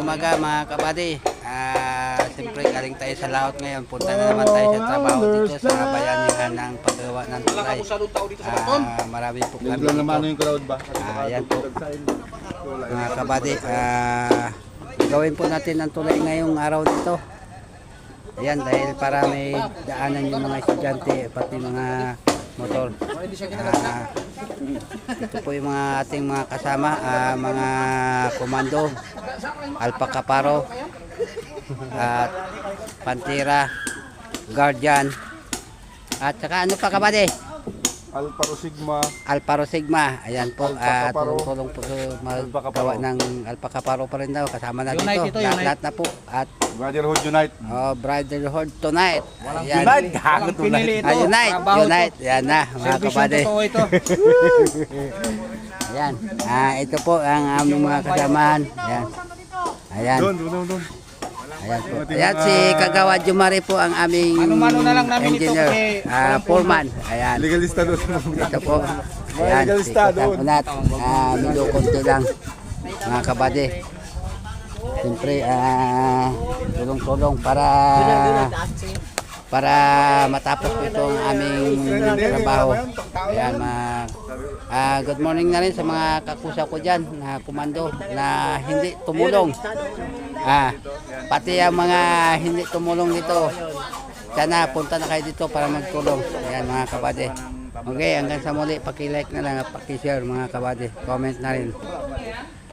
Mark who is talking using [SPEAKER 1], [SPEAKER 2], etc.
[SPEAKER 1] umaga mga kabady. Siyempre galing tayo sa laot ngayon. Punta na naman tayo sa trabaho dito sa bayanihan ng paggawa ng tulay. Marami po kami dito.
[SPEAKER 2] yung crowd ba?
[SPEAKER 1] Yan po mga kabady. Gawin po natin ang tulay ngayong araw dito. Ayan, dahil para may daanan yung mga estudyante pati mga motor. Ito po yung mga ating mga kasama, mga komando, Alpaca Paro, at Pantera, Guardian, at saka ano pa kabady?
[SPEAKER 2] Alparo Sigma.
[SPEAKER 1] Alparo Sigma. Ayan po,
[SPEAKER 2] Alpaca Paro.
[SPEAKER 1] tulong po
[SPEAKER 2] Alpaca
[SPEAKER 1] magawa
[SPEAKER 2] Paro.
[SPEAKER 1] ng Alpaca Paro pa rin daw. Kasama na
[SPEAKER 3] Unite
[SPEAKER 1] dito.
[SPEAKER 3] ito,
[SPEAKER 1] Lahat na po. At
[SPEAKER 2] Brotherhood Unite.
[SPEAKER 1] Brotherhood tonight. Ayan.
[SPEAKER 2] Unite! Gagot
[SPEAKER 3] Pinili ito.
[SPEAKER 1] Unite.
[SPEAKER 3] Trabaho to.
[SPEAKER 1] Unite. Yan na mga
[SPEAKER 3] Servisyon
[SPEAKER 1] kabady.
[SPEAKER 3] totoo ito.
[SPEAKER 1] Ayan. Ito po ang aming mga kasamahan. Ayan. Ayan.
[SPEAKER 2] Doon.
[SPEAKER 1] Ayan po. Ayan si Kagawa Jumari po ang aming
[SPEAKER 3] Mano-mano na lang namin ito
[SPEAKER 1] engineer.
[SPEAKER 3] kasi walang
[SPEAKER 1] Foreman. Ayan.
[SPEAKER 2] Legalista doon.
[SPEAKER 1] Ito po. Ayan. Si
[SPEAKER 2] legalista doon.
[SPEAKER 1] Katangunat. Medyo konti lang. Mga kabady. Siyempre, tulong-tulong para matapos po ito ang aming trabaho. Ayan, good morning na rin sa mga kakusa ko dyan na komando na hindi tumulong. Pati ang mga hindi tumulong dito, sana punta na kayo dito para magtulong. Ayan mga kabady. Okay, hanggang sa muli, paki-like na lang at paki-share mga kabady. Comment na rin.